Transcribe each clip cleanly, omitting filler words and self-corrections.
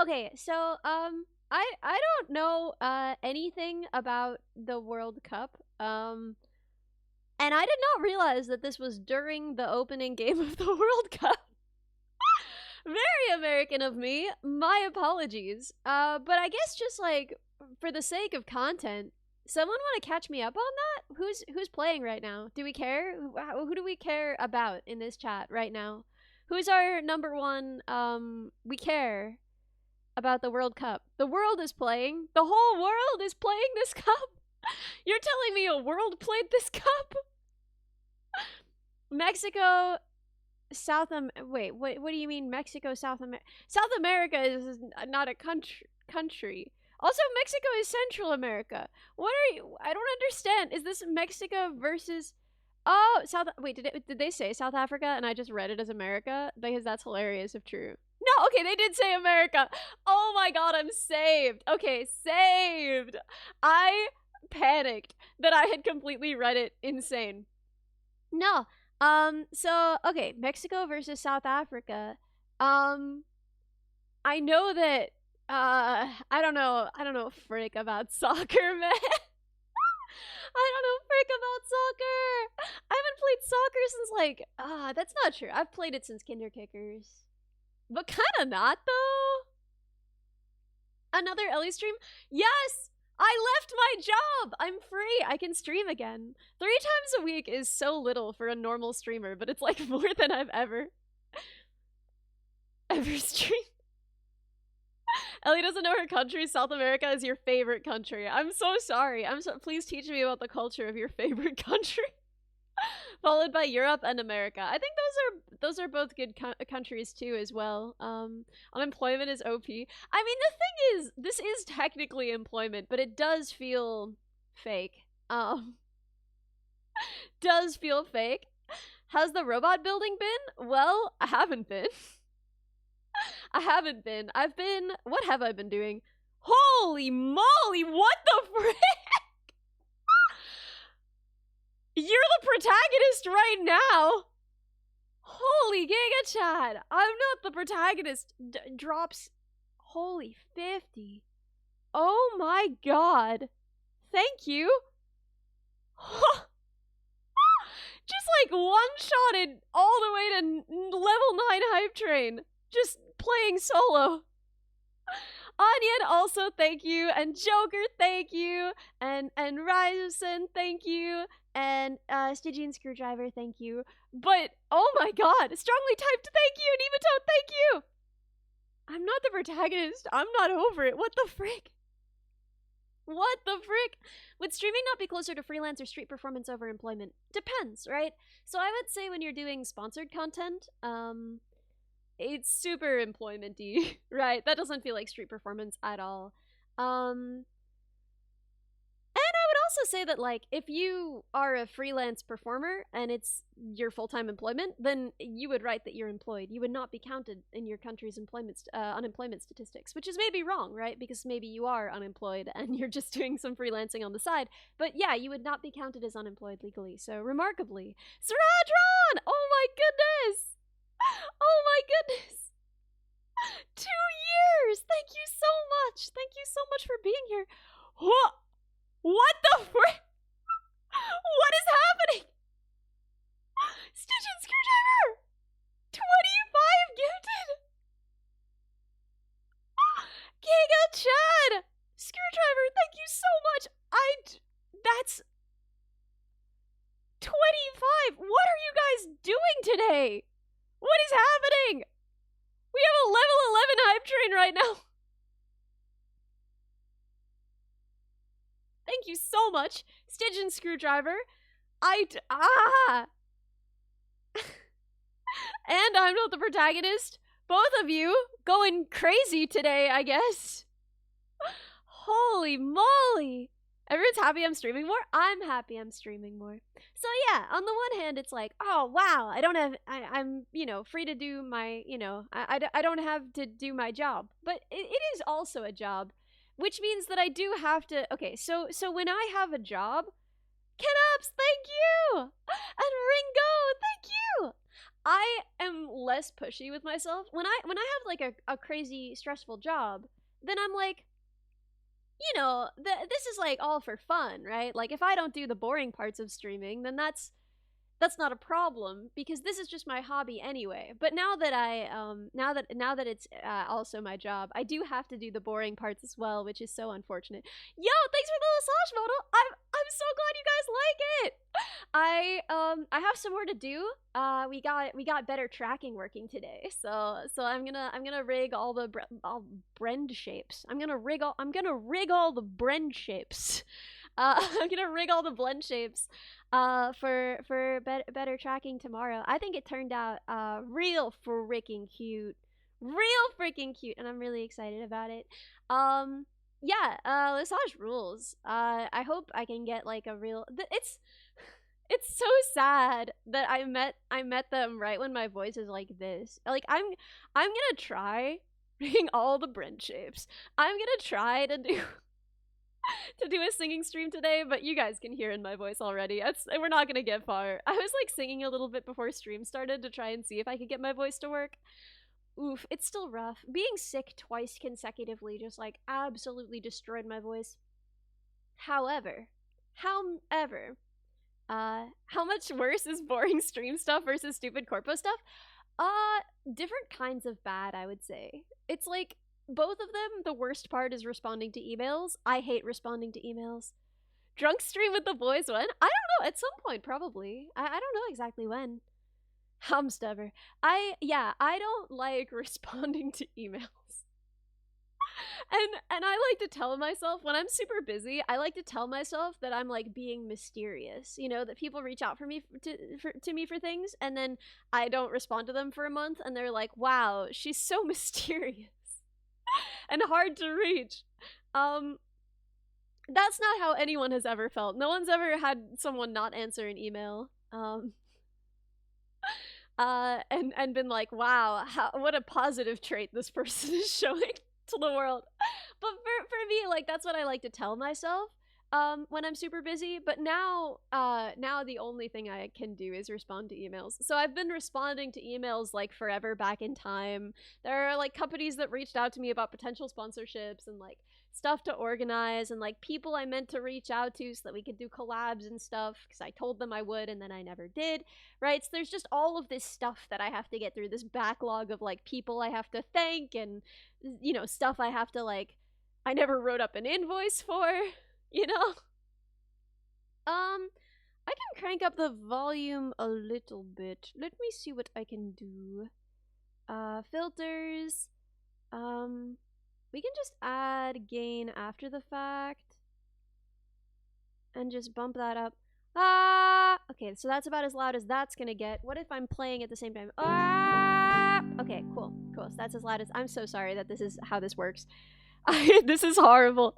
Okay, so I don't know anything about the World Cup. And I did not realize that this was during the opening game of the World Cup. Very American of me. My apologies. But I guess just like for the sake of content, someone want to catch me up on that? Who's playing right now? Do we care? Who do we care about in this chat right now? Who's our number one? We care about the World Cup. The world is playing. The whole world is playing this cup. You're telling me a world played this cup? Mexico, wait, what do you mean Mexico, South America? South America is not a country. Also, Mexico is Central America. What are you? I don't understand. Is this Mexico versus? Oh, Wait, did they say South Africa and I just read it as America? Because that's hilarious if true. No, okay, they did say America. Oh my god, I'm saved. Okay, saved. I panicked that I had completely read it insane. No. So okay, Mexico versus South Africa. I know that I don't know frick about soccer, man. I don't know frick about soccer. I haven't played soccer since like that's not true. I've played it since Kinderkickers. But kinda not though. Another Ellie stream? Yes! I left my job! I'm free! I can stream again. 3 times a week is so little for a normal streamer, but it's like more than I've ever streamed. Ellie doesn't know her country. South America is your favorite country. I'm so sorry. Please teach me about the culture of your favorite country. Followed by Europe and America. I think those are both good countries too as well. Unemployment is OP. I mean, the thing is, this is technically employment, but it does feel fake. Does feel fake. Has the robot building been? Well, I haven't been. I haven't been. What have I been doing? Holy moly, what the frick? You're the protagonist right now! Holy Giga Chad! I'm not the protagonist. Drops. Holy 50. Oh my god. Thank you. Just like one-shotted all the way to level 9 hype train. Just playing solo. Onion, also thank you, and Joker, thank you, and Ryerson, thank you, and Stygian Screwdriver, thank you. But oh my god, strongly typed thank you, Nematote, thank you. I'm not the protagonist. I'm not over it. What the frick? What the frick? Would streaming not be closer to freelance or street performance over employment? Depends, right? So I would say when you're doing sponsored content, it's super employment-y, right? That doesn't feel like street performance at all. And I would also say that, like, if you are a freelance performer and it's your full-time employment, then you would write that you're employed. You would not be counted in your country's unemployment statistics, which is maybe wrong, right? Because maybe you are unemployed and you're just doing some freelancing on the side. But yeah, you would not be counted as unemployed legally. So remarkably, Saradron! Oh my goodness! Oh my goodness! 2 years! Thank you so much! Thank you so much for being here. What the frick? What is happening? Stitch and Screwdriver! 25 gifted! Giga Chad! Screwdriver, thank you so much! That's 25! What are you guys doing today? What is happening? We have a level 11 hype train right now. Thank you so much, Stitch and Screwdriver. And I'm not the protagonist. Both of you going crazy today, I guess. Holy moly. Everyone's happy I'm streaming more? I'm happy I'm streaming more. So yeah, on the one hand, it's like, oh wow, I'm, you know, free to do my, you know, I don't have to do my job. But it is also a job, which means that I do have to, okay, so when I have a job, Kenups, thank you! And Ringo, thank you! I am less pushy with myself. When I have like a crazy stressful job, then I'm like, this is like all for fun, right? Like if I don't do the boring parts of streaming, then that's not a problem because this is just my hobby anyway. But now that it's also my job, I do have to do the boring parts as well, which is so unfortunate. Yo, thanks for the massage model. I'm so glad you guys like it. I have some more to do. We got better tracking working today, so I'm gonna rig all blend shapes. I'm gonna rig all the blend shapes. I'm gonna rig all the blend shapes for better tracking tomorrow. I think it turned out real freaking cute. Real freaking cute, and I'm really excited about it. Yeah, Lesage rules. I hope I can get like a real it's so sad that I met them right when my voice is like this. Like I'm gonna try rigging all the Brent shapes. I'm gonna try to do to do a singing stream today, but you guys can hear in my voice already. We're not gonna get far. I was like singing a little bit before stream started to try and see if I could get my voice to work. Oof, it's still rough. Being sick twice consecutively just like absolutely destroyed my voice. However, how much worse is boring stream stuff versus stupid corpo stuff? Different kinds of bad, I would say. It's like both of them, the worst part is responding to emails. I hate responding to emails. Drunk stream with the boys when? I don't know, at some point probably. I don't know exactly when. Humstubber. I don't like responding to emails. And I like to tell myself when I'm super busy, I like to tell myself that I'm like being mysterious. You know, that people reach out for me to me for things and then I don't respond to them for a month and they're like, "Wow, she's so mysterious." And hard to reach. That's not how anyone has ever felt. No one's ever had someone not answer an email. And been like, wow, what a positive trait this person is showing to the world. But for me, like that's what I like to tell myself when I'm super busy. But now the only thing I can do is respond to emails. So I've been responding to emails like forever back in time. There are like companies that reached out to me about potential sponsorships and like stuff to organize and like people I meant to reach out to so that we could do collabs and stuff because I told them I would and then I never did, right? So there's just all of this stuff that I have to get through, this backlog of like people I have to thank and stuff I have to like I never wrote up an invoice for, you know? I can crank up the volume a little bit. Let me see what I can do. Filters. We can just add gain after the fact. And just bump that up. Okay, so that's about as loud as that's gonna get. What if I'm playing at the same time? Okay, cool. So that's as loud as. I'm so sorry that this is how this works. This is horrible.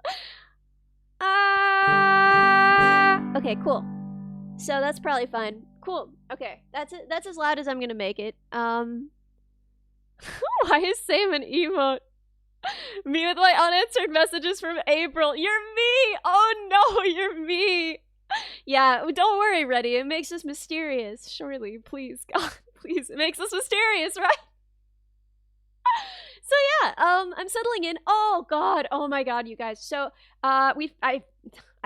Okay, cool. So that's probably fine. Cool. Okay, that's it. That's as loud as I'm gonna make it. Why is Sam an emote? Me with my unanswered messages from April. You're me! Oh no, you're me! Yeah, don't worry, Reddy. It makes us mysterious. Surely, please, God, please. It makes us mysterious, right? So yeah, I'm settling in. Oh god, oh my god, you guys. So I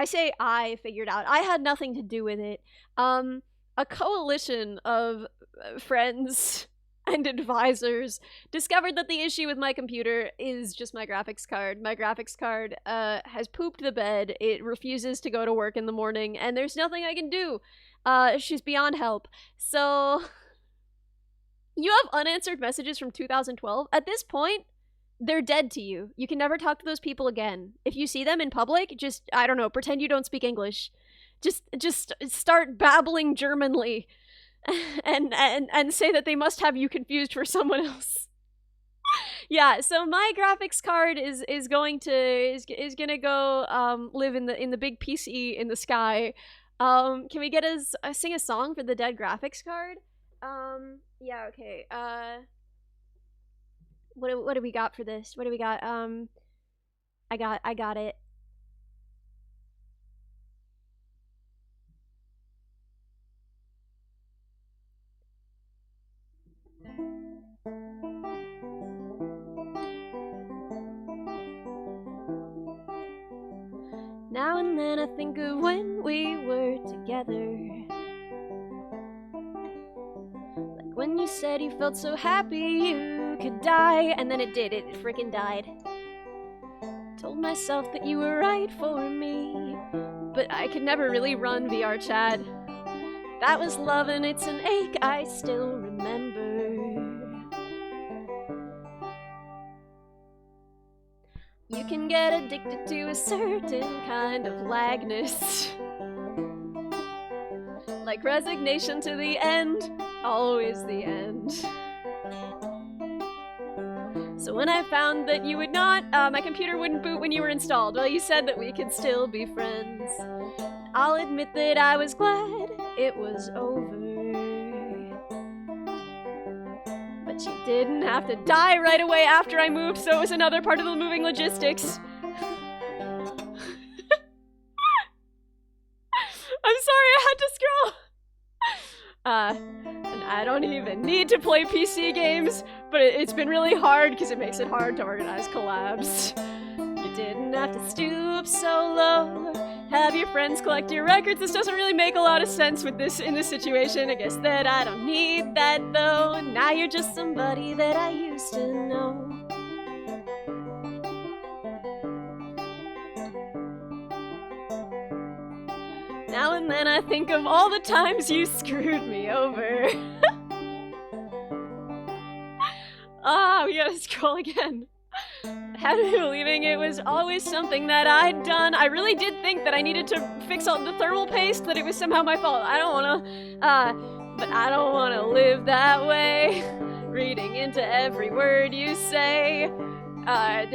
say I figured out. I had nothing to do with it. A coalition of friends and advisors discovered that the issue with my computer is just my graphics card. My graphics card has pooped the bed. It refuses to go to work in the morning, and there's nothing I can do. She's beyond help. So you have unanswered messages from 2012. At this point, they're dead to you. You can never talk to those people again. If you see them in public, just, I don't know, pretend you don't speak English. Just start babbling Germanly and say that they must have you confused for someone else. Yeah, so my graphics card is gonna go live in the big PC in the sky. Can we get sing a song for the dead graphics card? Yeah, okay. What do we got for this? What do we got? I got it. Now and then I think of when we were together. Like when you said you felt so happy you could die, and then it freaking died. Told myself that you were right for me, but I could never really run VR chat. That was love and it's an ache I still remember. You can get addicted to a certain kind of lagness. Like resignation to the end, always the end. So when I found that you would not, my computer wouldn't boot when you were installed, well, you said that we could still be friends. I'll admit that I was glad it was over. But you didn't have to die right away after I moved, so it was another part of the moving logistics. I'm sorry, I had to scroll. And I don't even need to play PC games, but it's been really hard because it makes it hard to organize collabs. You didn't have to stoop so low, have your friends collect your records. This doesn't really make a lot of sense with this in this situation. I guess that I don't need that though. Now you're just somebody that I used to know. Now and then I think of all the times you screwed me over. We gotta scroll again. Had me believing it was always something that I'd done. I really did think that I needed to fix all the thermal paste, that it was somehow my fault. I don't wanna, but I don't wanna live that way. Reading into every word you say. I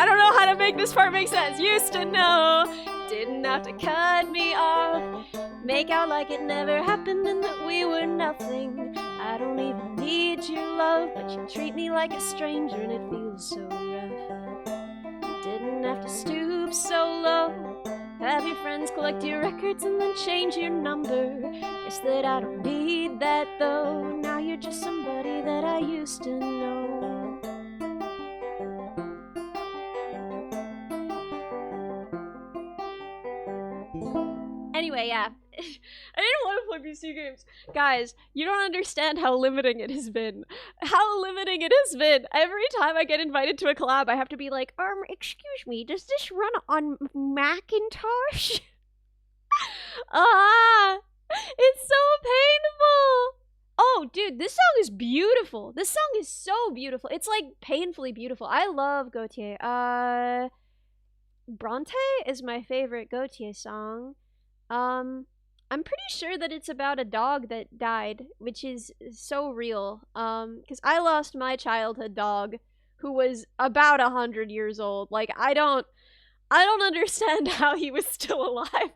don't know how to make this part make sense. Used to know, didn't have to cut me off. Make out like it never happened and that we were nothing. I don't even need your love, but you treat me like a stranger and it feels so rough. You didn't have to stoop so low, have your friends collect your records and then change your number. Guess that I don't need that though. Now you're just somebody that I used to know. Anyway, yeah. I didn't want to play PC games. Guys, you don't understand how limiting it has been. How limiting it has been. Every time I get invited to a collab, I have to be like, excuse me, does this run on Macintosh? It's so painful. Oh, dude, this song is beautiful. This song is so beautiful. It's like painfully beautiful. I love Gautier. Bronte is my favorite Gautier song. I'm pretty sure that it's about a dog that died, which is so real. Because I lost my childhood dog, who was about 100 years old. Like, I don't understand how he was still alive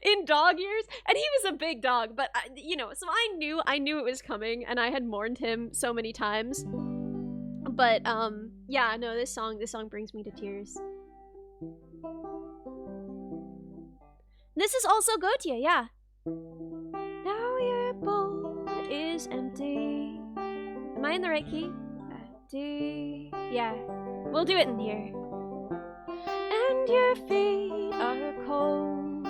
in dog years. And he was a big dog, but so I knew it was coming, and I had mourned him so many times. But yeah, no, this song brings me to tears. This is also Gautier, yeah. Now your bowl is empty. Am I in the right key? D. Yeah. We'll do it in here. And your feet are cold.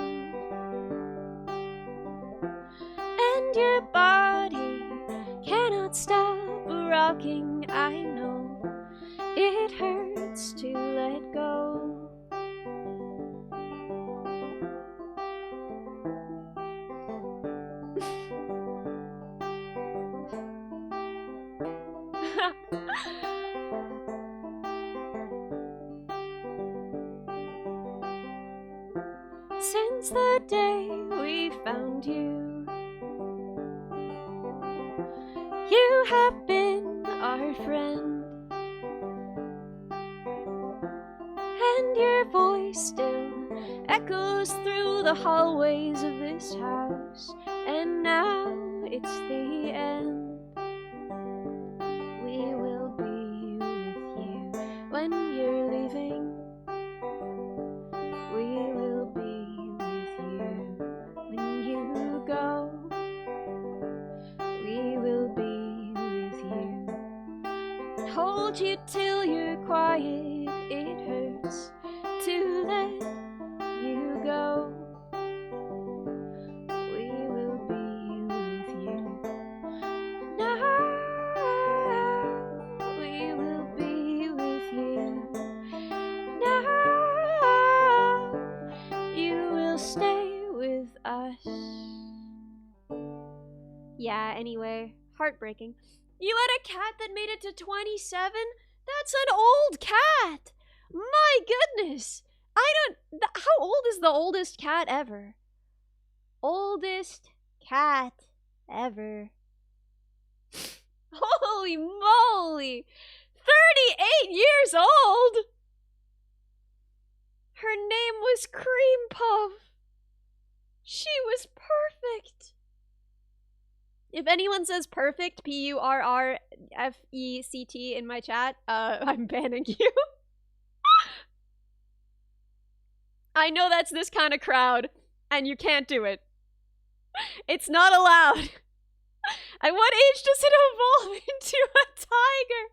And your body cannot stop rocking. I know it hurts to let go. Since the day we found you, you have been our friend, and your voice still echoes through the hallways of this house, and now it's the end. We will be with you when you're leaving. We will be with you when you go. We will be with you. Hold you till you're quiet. It hurts Yeah, anyway, heartbreaking. You had a cat that made it to 27? That's an old cat! My goodness! How old is the oldest cat ever? Oldest cat ever. Holy moly! 38 years old! Her name was Cream Puff. She was perfect. If anyone says perfect, P-U-R-R-F-E-C-T in my chat, I'm banning you. I know that's this kind of crowd, and you can't do it. It's not allowed. At what age does it evolve into a tiger?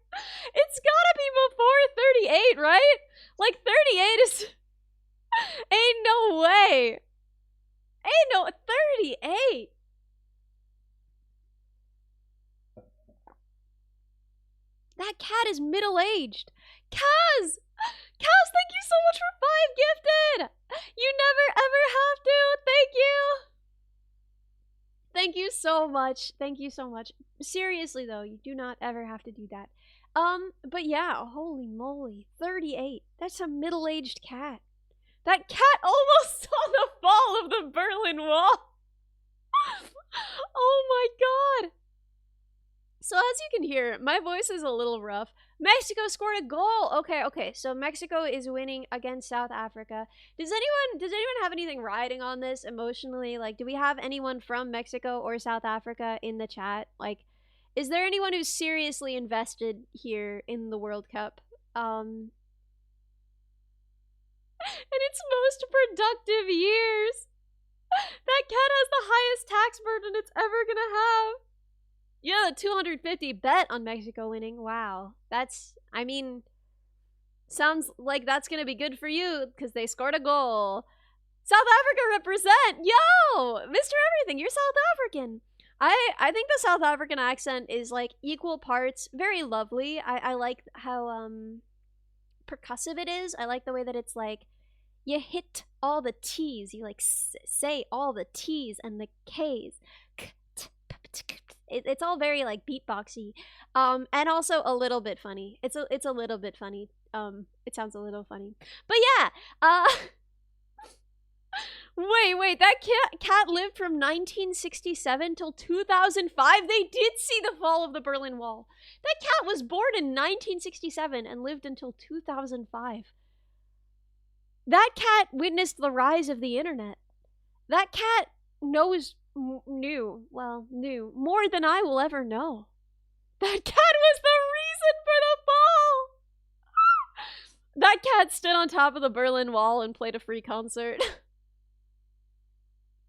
It's gotta be before 38, right? Like, 38 is... Ain't no way. Ain't no... 38. That cat is middle-aged. Kaz! Kaz, thank you so much for 5 gifted! You never ever have to! Thank you! Thank you so much. Thank you so much. Seriously, though, you do not ever have to do that. But yeah, holy moly. 38. That's a middle-aged cat. That cat almost saw the fall of the Berlin Wall! Oh my god! So as you can hear, my voice is a little rough. Mexico scored a goal! Okay, so Mexico is winning against South Africa. Does anyone have anything riding on this emotionally? Like, do we have anyone from Mexico or South Africa in the chat? Like, is there anyone who's seriously invested here in the World Cup? In its most productive years! That cat has the highest tax burden it's ever gonna have! Yeah, the 250 bet on Mexico winning. Wow. That's, I mean, sounds like that's gonna be good for you, because they scored a goal. South Africa represent! Yo! Mr. Everything, you're South African! I think the South African accent is, like, equal parts very lovely. I like how, percussive it is. I like the way that it's, like, you hit all the T's. You, like, say all the T's and the K's. It's all very, like, beatboxy, and also a little bit funny. It's a little bit funny. It sounds a little funny, but yeah. Wait, that cat lived from 1967 till 2005. They did see the fall of the Berlin Wall. That cat was born in 1967 and lived until 2005. That cat witnessed the rise of the internet. That cat knew more than I will ever know. That cat was the reason for the fall! That cat stood on top of the Berlin Wall and played a free concert.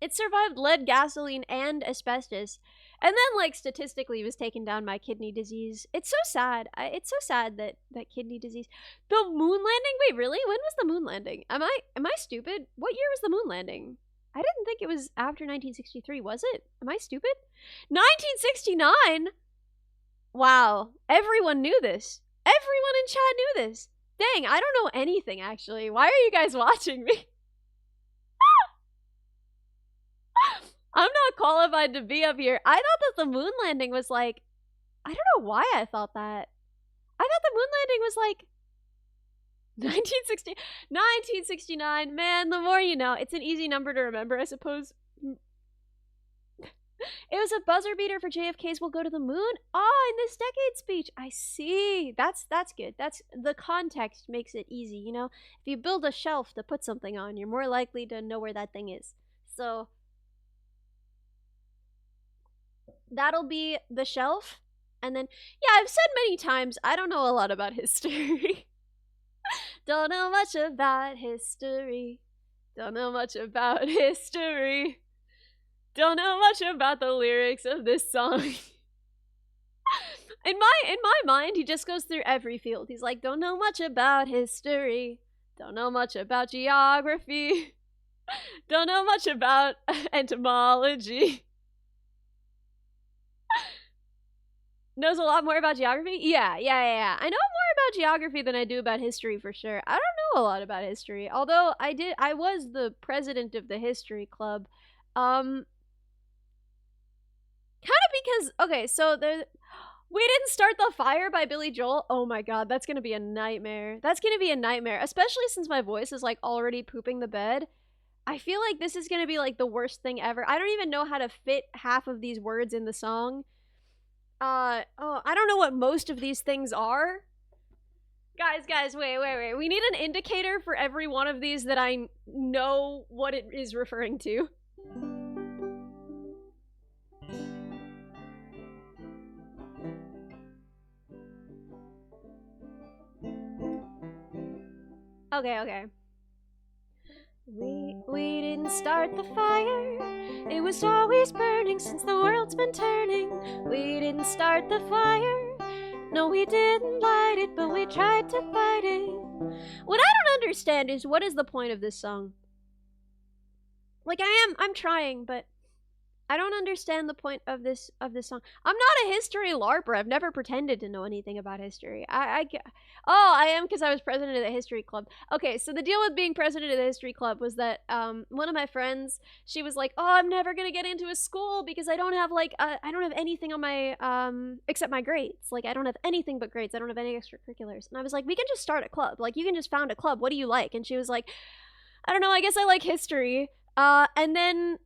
It survived lead, gasoline, and asbestos. And then, like, statistically was taken down by kidney disease. It's so sad. It's so sad that kidney disease. The moon landing? Wait, really? When was the moon landing? Am I stupid? What year was the moon landing? I didn't think it was after 1963, was it? Am I stupid? 1969? Wow. Everyone knew this. Everyone in chat knew this. Dang, I don't know anything, actually. Why are you guys watching me? I'm not qualified to be up here. I thought that the moon landing was like... I don't know why I thought that. I thought the moon landing was like... 1969. Man, the more you know. It's an easy number to remember, I suppose. It was a buzzer beater for JFK's We'll Go to the Moon? Oh, in this decade speech. I see. That's good. That's the context makes it easy, you know? If you build a shelf to put something on, you're more likely to know where that thing is. So that'll be the shelf. And then, yeah, I've said many times, I don't know a lot about history. Don't know much about history. Don't know much about history. Don't know much about the lyrics of this song. In my mind, he just goes through every field. He's like, don't know much about history. Don't know much about geography. Don't know much about entomology. Knows a lot more about geography? Yeah. I know more about geography than I do about history for sure. I don't know a lot about history. Although I was the president of the history club. Kind of because okay, so there We Didn't Start the Fire by Billy Joel. Oh my god, that's gonna be a nightmare. That's gonna be a nightmare, especially since my voice is like already pooping the bed. I feel like this is gonna be like the worst thing ever. I don't even know how to fit half of these words in the song. I don't know what most of these things are. Guys, wait. We need an indicator for every one of these that I know what it is referring to. Okay. We didn't start the fire. It was always burning since the world's been turning. We didn't start the fire. No, we didn't light it, but we tried to fight it. What I don't understand is what is the point of this song? Like I'm trying, but I don't understand the point of this song. I'm not a history LARPer. I've never pretended to know anything about history. I am because I was president of the history club. Okay, so the deal with being president of the history club was that one of my friends, she was like, "Oh, I'm never gonna get into a school because I don't have like I don't have anything on my except my grades. Like I don't have anything but grades. I don't have any extracurriculars." And I was like, "We can just start a club. Like you can just found a club. What do you like?" And she was like, "I don't know. I guess I like history." And then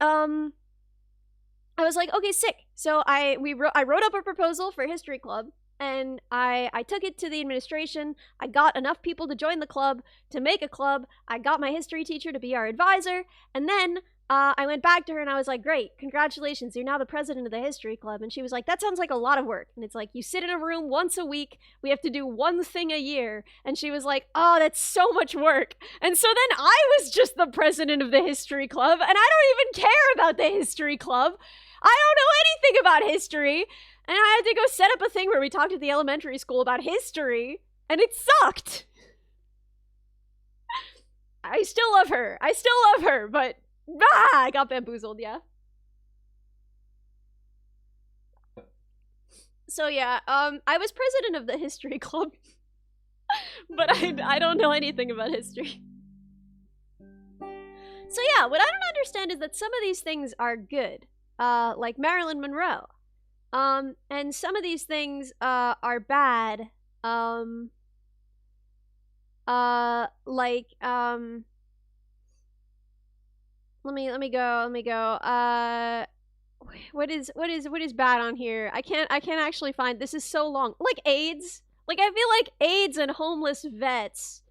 I was like, okay, sick. So I wrote up a proposal for a history club, and I took it to the administration. I got enough people to join the club to make a club. I got my history teacher to be our advisor, and then I went back to her and I was like, great, congratulations, you're now the president of the history club. And she was like, that sounds like a lot of work. And it's like, you sit in a room once a week, we have to do one thing a year. And she was like, oh, that's so much work. And so then I was just the president of the history club, and I don't even care about the history club. I don't know anything about history. And I had to go set up a thing where we talked at the elementary school about history, and it sucked. I still love her, but I got bamboozled, yeah. So yeah, I was president of the history club, but I don't know anything about history. So yeah, what I don't understand is that some of these things are good, like Marilyn Monroe. And some of these things, are bad, let me go. What is bad on here? I can't actually find, this is so long. Like AIDS. Like, I feel like AIDS and homeless vets,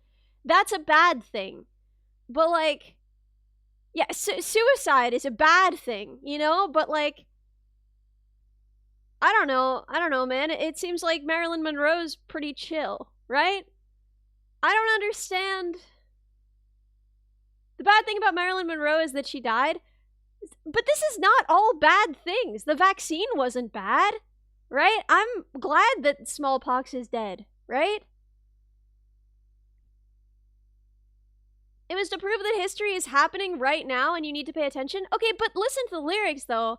that's a bad thing. But like, yeah, suicide is a bad thing, you know? But like, I don't know, man. It seems like Marilyn Monroe's pretty chill, right? I don't understand. The bad thing about Marilyn Monroe is that she died. But this is not all bad things. The vaccine wasn't bad, right? I'm glad that smallpox is dead, right? It was to prove that history is happening right now and you need to pay attention. Okay, but listen to the lyrics, though.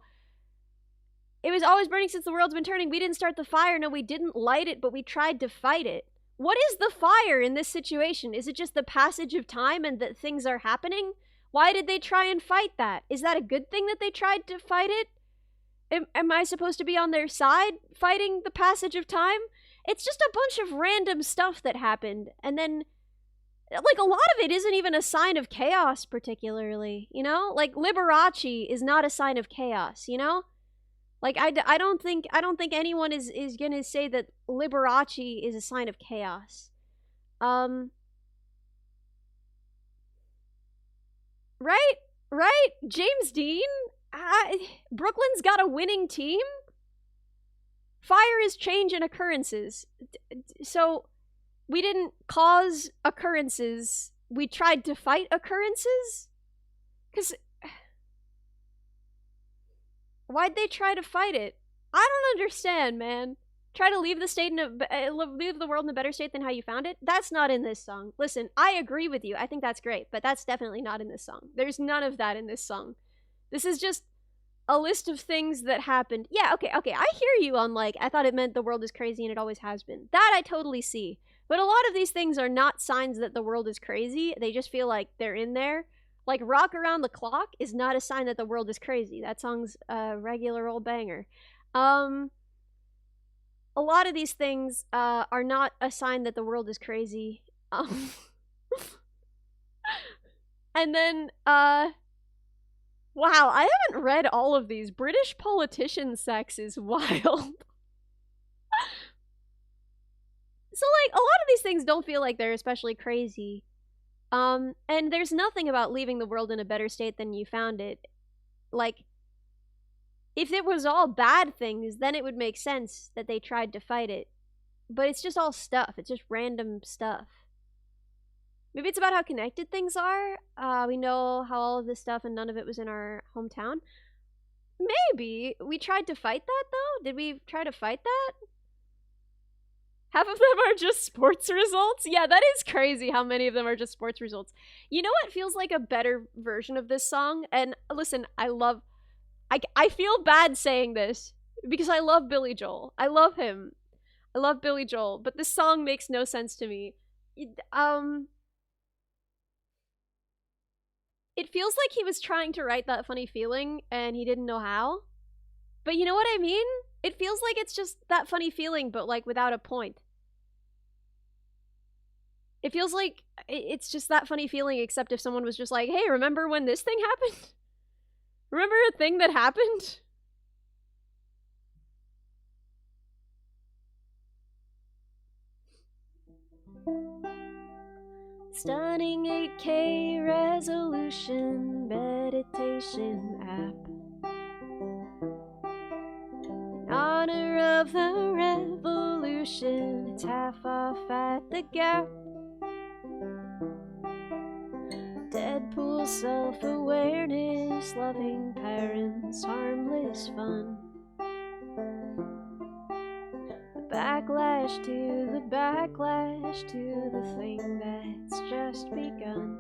It was always burning since the world's been turning. We didn't start the fire. No, we didn't light it, but we tried to fight it. What is the fire in this situation? Is it just the passage of time and that things are happening? Why did they try and fight that? Is that a good thing that they tried to fight it? Am I supposed to be on their side fighting the passage of time? It's just a bunch of random stuff that happened. And then, like, a lot of it isn't even a sign of chaos particularly, you know? Like, Liberace is not a sign of chaos, you know? Like, I don't think anyone is gonna say that Liberace is a sign of chaos. Right? James Dean? Brooklyn's got a winning team? Fire is change in occurrences. So, we didn't cause occurrences. We tried to fight occurrences? Because why'd they try to fight it? I don't understand, man. Try to leave the state leave the world in a better state than how you found it? That's not in this song. Listen, I agree with you. I think that's great, but that's definitely not in this song. There's none of that in this song. This is just a list of things that happened. Yeah, okay. I hear you on, like, I thought it meant the world is crazy and it always has been. That I totally see. But a lot of these things are not signs that the world is crazy. They just feel like they're in there. Like, Rock Around the Clock is not a sign that the world is crazy. That song's a regular old banger. Um, a lot of these things are not a sign that the world is crazy. And then, wow, I haven't read all of these. British politician sex is wild. So, like, a lot of these things don't feel like they're especially crazy. And there's nothing about leaving the world in a better state than you found it. Like, if it was all bad things, then it would make sense that they tried to fight it. But it's just all stuff. It's just random stuff. Maybe it's about how connected things are. We know how all of this stuff and none of it was in our hometown. Maybe. We tried to fight that, though? Did we try to fight that? Half of them are just sports results? Yeah, that is crazy how many of them are just sports results. You know what feels like a better version of this song? And listen, I feel bad saying this because I love Billy Joel. I love him. I love Billy Joel, but this song makes no sense to me. It feels like he was trying to write that funny feeling and he didn't know how. But you know what I mean? It feels like it's just that funny feeling, but like without a point. It feels like it's just that funny feeling, except if someone was just like, hey, remember when this thing happened? Remember a thing that happened? Stunning 8K resolution meditation app. In honor of the revolution, it's half off at the Gap. Deadpool self-awareness, loving parents, harmless fun. The backlash to the backlash to the thing that's just begun.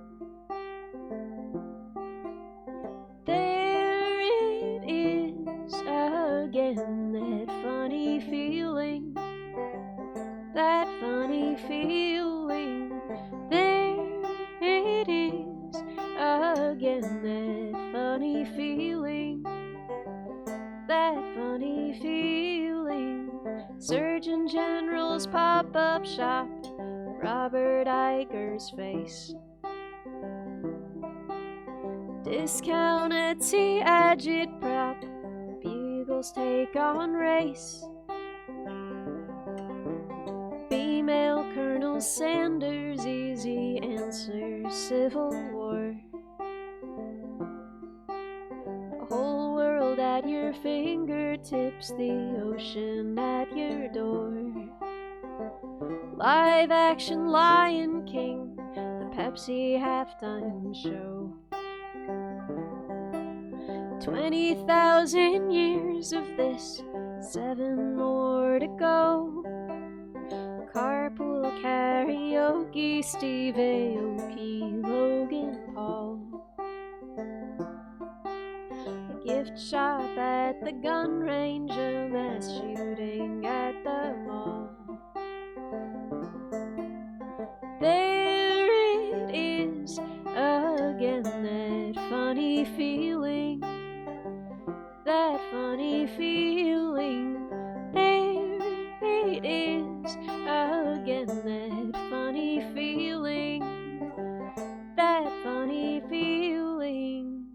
There it is again, that funny feeling. That funny feeling. There it is again, that funny feeling. That funny feeling. Surgeon General's pop-up shop. Robert Iger's face. Discount Etsy agitprop. Bugle's take on race. Female Colonel Sanders' easy answer, Civil War. The whole world at your fingertips, the ocean at your door. Live action Lion King, the Pepsi halftime show. 20,000 years of this, 7 more to go. Carpool karaoke, Steve Aoki, Logan Paul. A gift shop at the gun range, a mass shooting at the mall. There it is again, that funny feeling. That funny feeling. There it is again, that funny feeling. That funny feeling.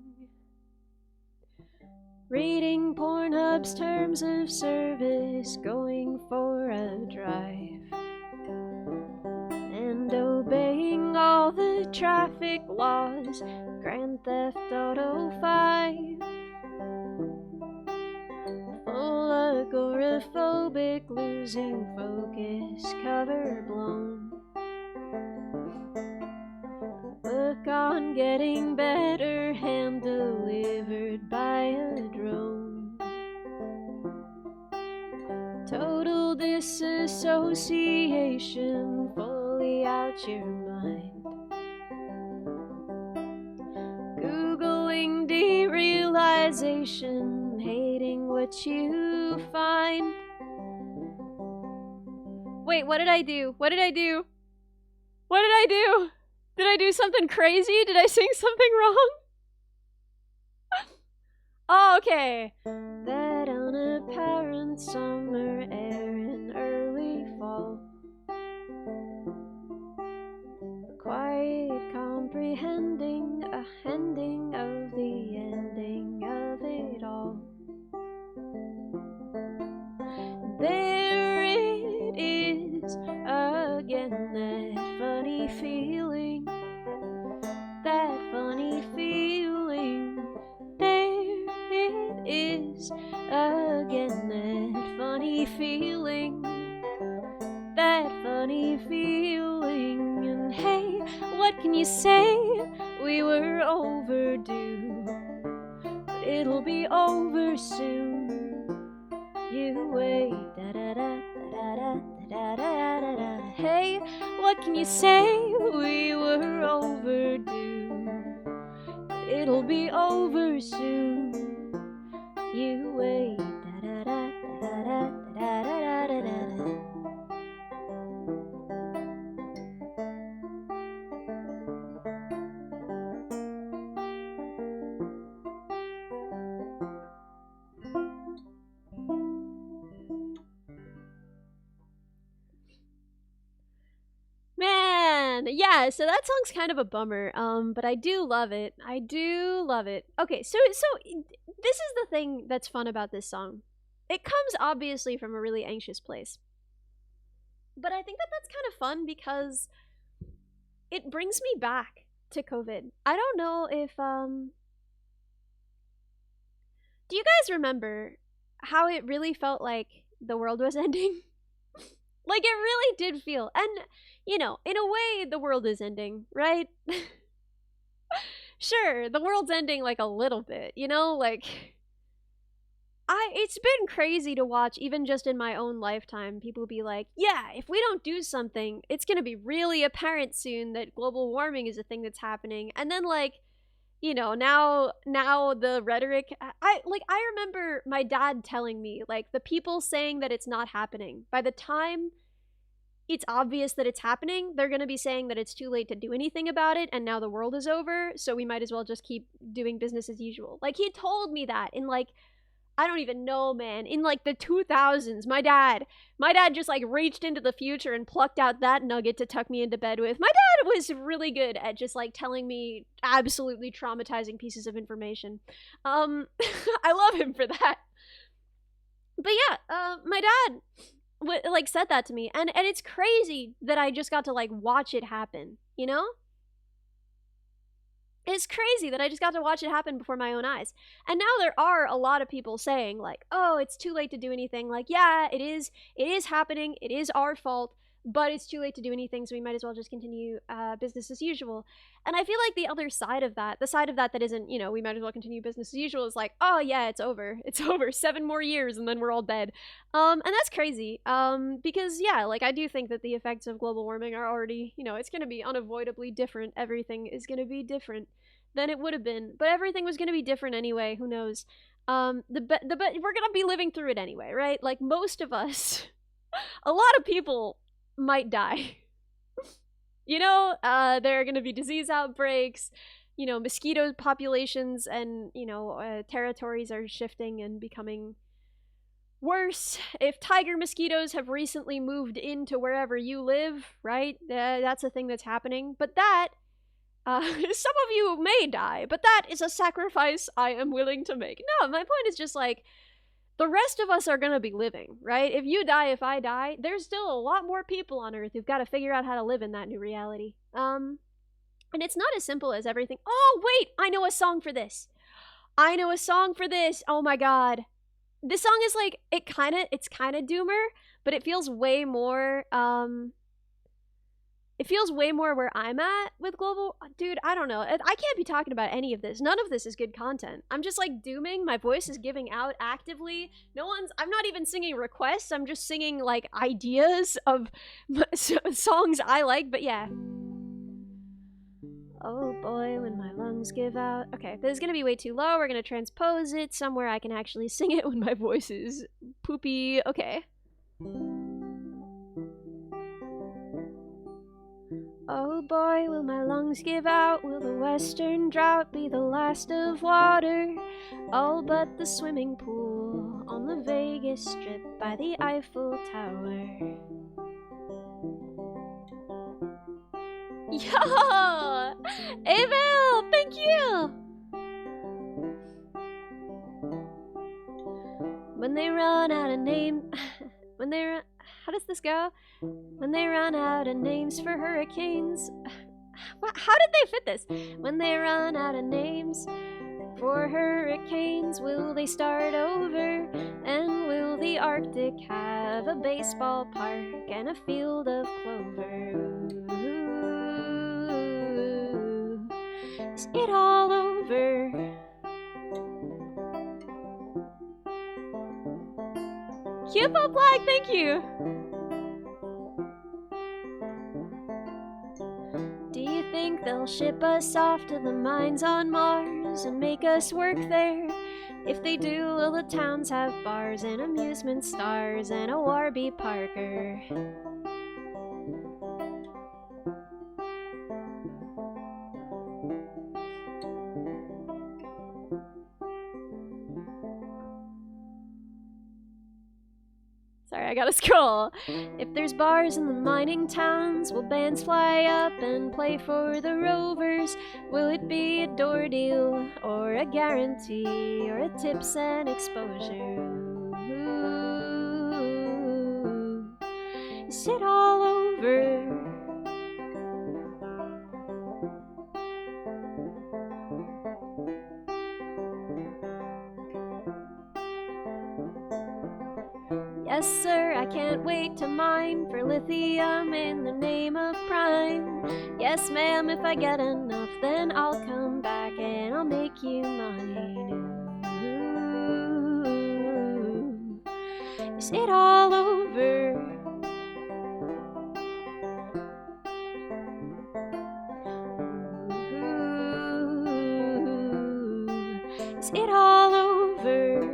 Reading Pornhub's terms of service, going for a drive, and obeying all the traffic laws. Grand Theft Auto 5. Full agoraphobic, losing focus, cover blown. Book on getting better, hand delivered by a drone. Total disassociation, fully out your mind. Googling derealization, hating what you find. Wait, what did I do? What did I do? What did I do? Did I do something crazy? Did I sing something wrong? Oh, okay. That on a transparent summer air in early fall. Quiet comprehending a ending of the ending of it all. There it is again, that funny feeling, that funny feeling. There it is again, that funny feeling, that funny feeling. And hey, what can you say? We were overdue, but it'll be over soon. You wait, da da da da da da da da da. Hey, what can you say? We were overdue, but it'll be over soon. You wait, da da da da da da da da da da. Man, yeah, so that song's kind of a bummer, but I do love it. I do love it. Okay, so this is the thing that's fun about this song. It comes obviously from a really anxious place. But I think that that's kind of fun because it brings me back to COVID. I don't know if do you guys remember how it really felt like the world was ending? Like, it really did feel. And, you know, in a way, the world is ending, right? Sure, the world's ending, like, a little bit, you know? Like, it's been crazy to watch, even just in my own lifetime, people be like, yeah, if we don't do something, it's gonna be really apparent soon that global warming is a thing that's happening. And then, like, you know, now the rhetoric, I remember my dad telling me, like, the people saying that it's not happening, by the time it's obvious that it's happening, they're gonna be saying that it's too late to do anything about it, and now the world is over, so we might as well just keep doing business as usual. Like, he told me that in, like, I don't even know, man, in, like, the 2000s. My dad just, like, reached into the future and plucked out that nugget to tuck me into bed with. My dad was really good at just, like, telling me absolutely traumatizing pieces of information. I love him for that. But yeah, my dad like said that to me, and it's crazy that I just got to, like, watch it happen, you know? It's crazy that I just got to watch it happen before my own eyes. And now there are a lot of people saying, like, oh, it's too late to do anything. Like, yeah, it is happening, it is our fault, but it's too late to do anything, so we might as well just continue business as usual. And I feel like the other side of that, the side of that isn't, you know, we might as well continue business as usual, is like, oh yeah, it's over. 7 more years and then we're all dead. And that's crazy. Because yeah, like, I do think that the effects of global warming are already, you know, it's gonna be unavoidably different. Everything is gonna be different than it would have been. But everything was gonna be different anyway, who knows? But we're gonna be living through it anyway, right? Like, most of us, a lot of people might die. You know, there are going to be disease outbreaks, you know, mosquito populations and, you know, territories are shifting and becoming worse. If tiger mosquitoes have recently moved into wherever you live, right, that's a thing that's happening. But that, some of you may die, but that is a sacrifice I am willing to make. No, my point is just, like, the rest of us are gonna be living, right? If you die, if I die, there's still a lot more people on Earth who've got to figure out how to live in that new reality. And it's not as simple as everything. Oh, wait! I know a song for this! Oh my god. This song is, like, it's kinda doomer, but it feels way more, it feels way more where I'm at with global. Dude, I don't know. I can't be talking about any of this. None of this is good content. I'm just, like, dooming. My voice is giving out actively. I'm not even singing requests. I'm just singing, like, ideas of songs I like. But yeah. Oh boy, when my lungs give out. Okay, this is gonna be way too low. We're gonna transpose it somewhere I can actually sing it when my voice is poopy. Okay. Oh boy, will my lungs give out? Will the western drought be the last of water? All but the swimming pool on the Vegas glorious strip by the Eiffel Tower. Yo! Abel, thank you! When they run out of name... How does this go? When they run out of names for hurricanes... How did they fit this? When they run out of names for hurricanes, will they start over? And will the Arctic have a baseball park and a field of clover? Ooh, is it all over? Cupo Black, thank you! Do you think they'll ship us off to the mines on Mars and make us work there? If they do, will the towns have bars and amusement stars and a Warby Parker? Sorry, I gotta scroll. If there's bars in the mining towns, will bands fly up and play for the Rovers? Will it be a door deal or a guarantee or a tips and exposure? Ooh, is it all over? Yes, sir, I can't wait to mine for lithium in the name of prime. Yes, ma'am, if I get enough, then I'll come back and I'll make you mine. Ooh, is it all over? Ooh, is it all over?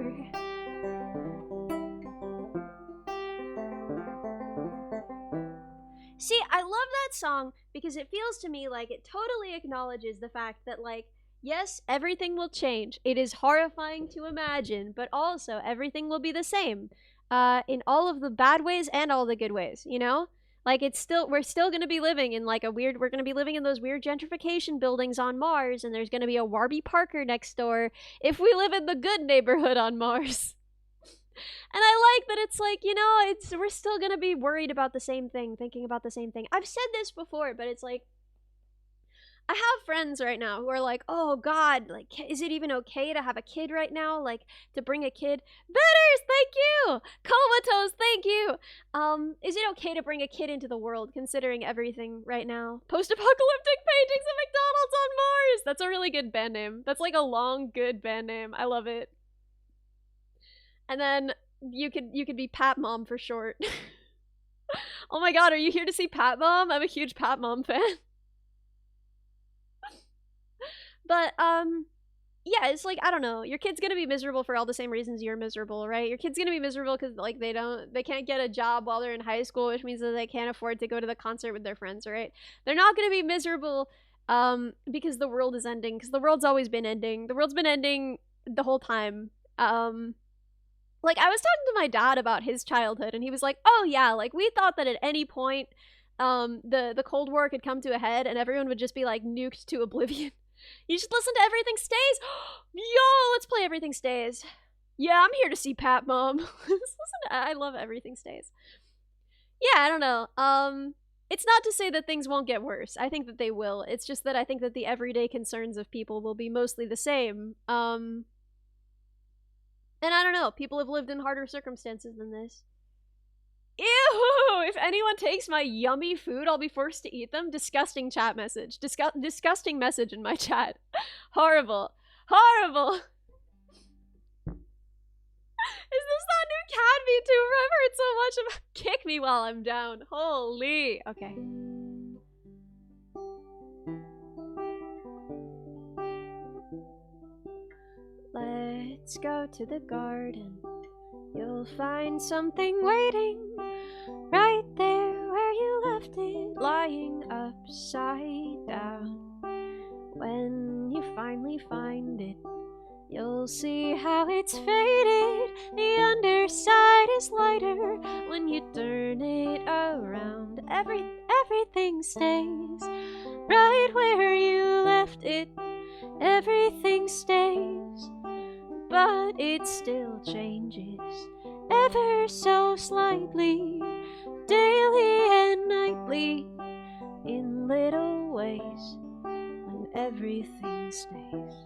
See, I love that song because it feels to me like it totally acknowledges the fact that, like, yes, everything will change. It is horrifying to imagine, but also everything will be the same in all of the bad ways and all the good ways, you know? Like, we're still going to be living in, like, we're going to be living in those weird gentrification buildings on Mars, and there's going to be a Warby Parker next door if we live in the good neighborhood on Mars. And I like that it's like, you know, we're still gonna be worried about the same thing, thinking about the same thing. I've said this before, but it's like, I have friends right now who are like, oh God, like, is it even okay to have a kid right now? Like, to bring a kid? Bitters, thank you! Comatose, thank you! Is it okay to bring a kid into the world, considering everything right now? Post-apocalyptic paintings of McDonald's on Mars! That's a really good band name. That's like a long, good band name. I love it. And then you could be Pat Mom for short. Oh my God, are you here to see Pat Mom? I'm a huge Pat Mom fan. But yeah, it's like, I don't know. Your kid's gonna be miserable for all the same reasons you're miserable, right? Your kid's gonna be miserable because, like, they can't get a job while they're in high school, which means that they can't afford to go to the concert with their friends, right? They're not gonna be miserable because the world is ending, because the world's always been ending. The world's been ending the whole time. Like, I was talking to my dad about his childhood, and he was like, oh yeah, like, we thought that at any point, the Cold War could come to a head, and everyone would just be, like, nuked to oblivion. You should listen to Everything Stays! Yo, let's play Everything Stays. Yeah, I'm here to see Pat Mom. I love Everything Stays. Yeah, I don't know. It's not to say that things won't get worse. I think that they will. It's just that I think that the everyday concerns of people will be mostly the same. And I don't know, people have lived in harder circumstances than this. Ew! If anyone takes my yummy food, I'll be forced to eat them. Disgusting chat message. Disgusting message in my chat. Horrible. Horrible! Is this that new cat VTuber I've heard so much about? Kick me while I'm down. Holy. Okay. Let's go to the garden. You'll find something waiting right there where you left it, lying upside down. When you finally find it, You'll see how it's faded. The underside is lighter when you turn it around. Everything stays right where you left it. Everything stays, but it still changes ever so slightly, daily and nightly, in little ways, when everything stays.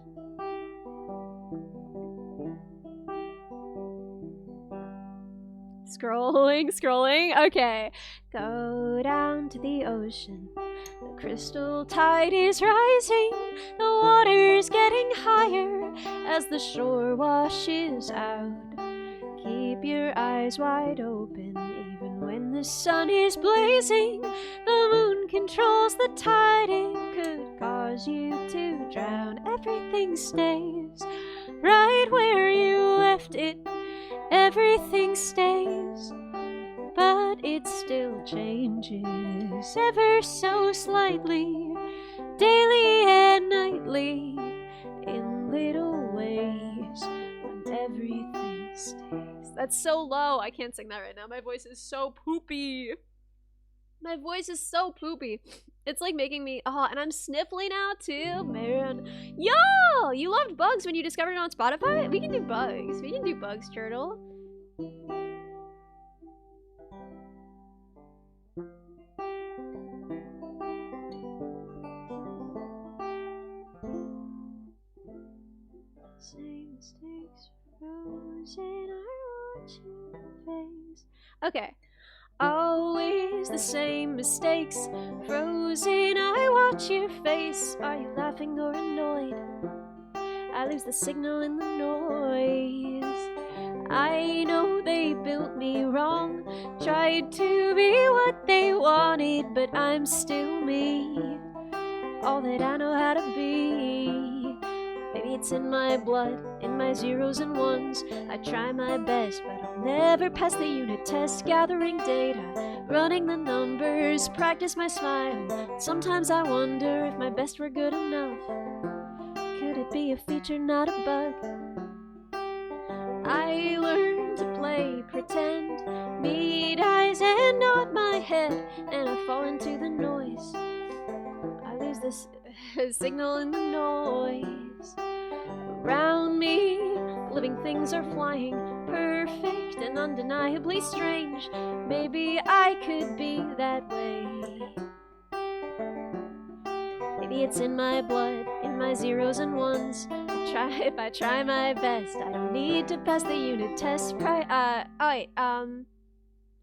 Scrolling. Okay. Go down to the ocean. The crystal tide is rising. The water's getting higher as the shore washes out. Keep your eyes wide open even when the sun is blazing. The moon controls the tide. It could cause you to drown. Everything stays right where you left it. Everything stays, but it still changes ever so slightly, daily and nightly, in little ways, when everything stays. That's so low. I can't sing that right now. My voice is so poopy. My voice is so poopy. It's like making me, and I'm sniffly now too, man. Yo, you loved bugs when you discovered it on Spotify? We can do bugs. We can do bugs, turtle. Same mistakes frozen, I watch your face. Okay. Always the same mistakes. Frozen, I watch your face. Are you laughing or annoyed? I lose the signal in the noise. I know they built me wrong. Tried to be what they wanted, but I'm still me. All that I know how to be. Maybe it's in my blood, in my zeros and ones. I try my best, but I'll never pass the unit test. Gathering data, running the numbers, practice my smile. Sometimes I wonder if my best were good enough. Could it be a feature, not a bug? I learn to play pretend, meet eyes and nod my head, and I fall into the noise. I lose this signal in the noise. Around me, living things are flying, perfect and undeniably strange. Maybe I could be that way. Maybe it's in my blood, in my zeros and ones. If I try my best, I don't need to pass the unit test. Did I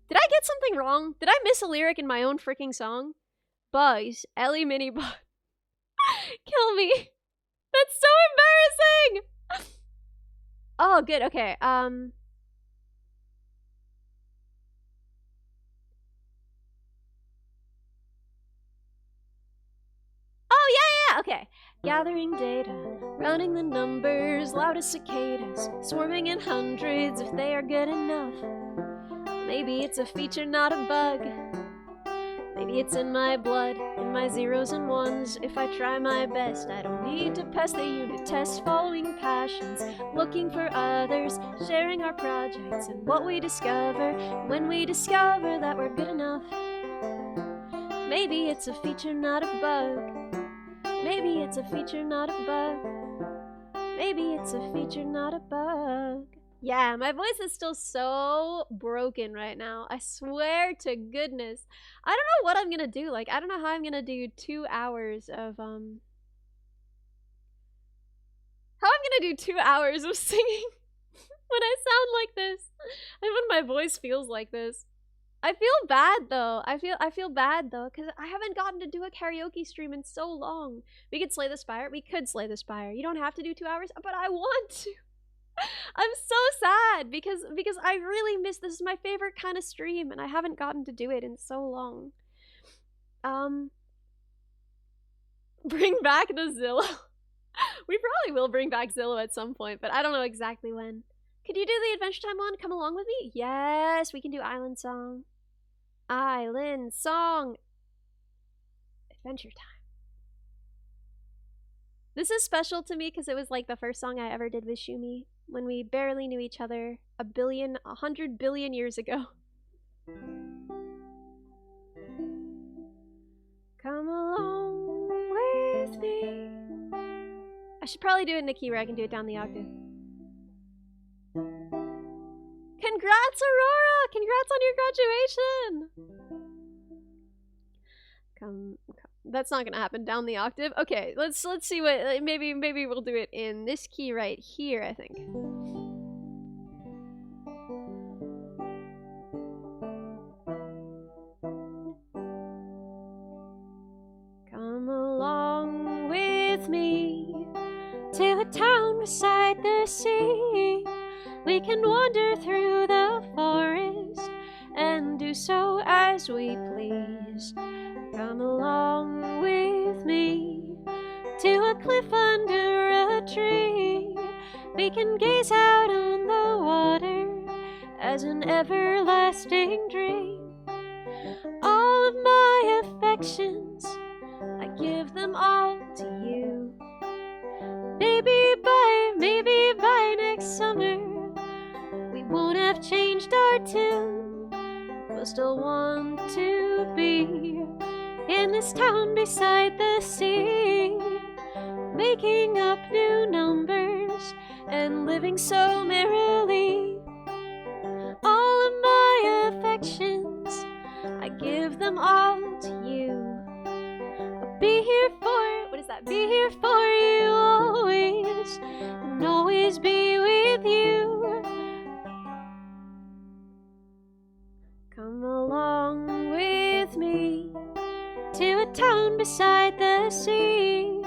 get something wrong? Did I miss a lyric in my own freaking song? Bugs, Ellie Mini Bug. Kill me. That's so embarrassing. Oh, good. Okay. Oh, yeah. Okay. Gathering data, running the numbers, loud as cicadas, swarming in hundreds if they are good enough. Maybe it's a feature, not a bug. Maybe it's in my blood, in my zeros and ones. If I try my best, I don't need to pass the unit test. Following passions, looking for others, sharing our projects and what we discover. When we discover that we're good enough, maybe it's a feature, not a bug. Maybe it's a feature, not a bug. Maybe it's a feature, not a bug. Yeah, my voice is still so broken right now. I swear to goodness. I don't know what I'm gonna do. Like, I don't know how I'm gonna do 2 hours of, How I'm gonna do 2 hours of singing when I sound like this. And when my voice feels like this. I feel bad though. I feel bad though, because I haven't gotten to do a karaoke stream in so long. We could slay the spire. We could slay the spire. You don't have to do 2 hours, but I want to. I'm so sad because I really miss this. Is my favorite kind of stream and I haven't gotten to do it in so long. Bring back the Zillow. We probably will bring back Zillow at some point, but I don't know exactly when. Could you do the Adventure Time one? Come along with me? Yes, we can do Island Song. Island Song. Adventure Time. This is special to me because it was like the first song I ever did with Shumi when we barely knew each other 100 billion years ago. Come along with me. I should probably do it in a key where I can do it down the octave. Congrats, Aurora! Congrats on your graduation! Come. That's not gonna happen down the octave. Okay, let's see what maybe we'll do it in this key right here, I think. Come along with me to a town beside the sea. We can wander through the forest and do so as we please. Come along with me to a cliff under a tree. We can gaze out on the water as an everlasting dream. All of my affections, I give them all to you. Maybe by next summer, we won't have changed our tune. We'll still want to be in this town beside the sea, making up new numbers and living so merrily. All of my affections, I give them all to you. I'll be here for, what is that? Be here for you always, and always be with you. Come along with me to a town beside the sea.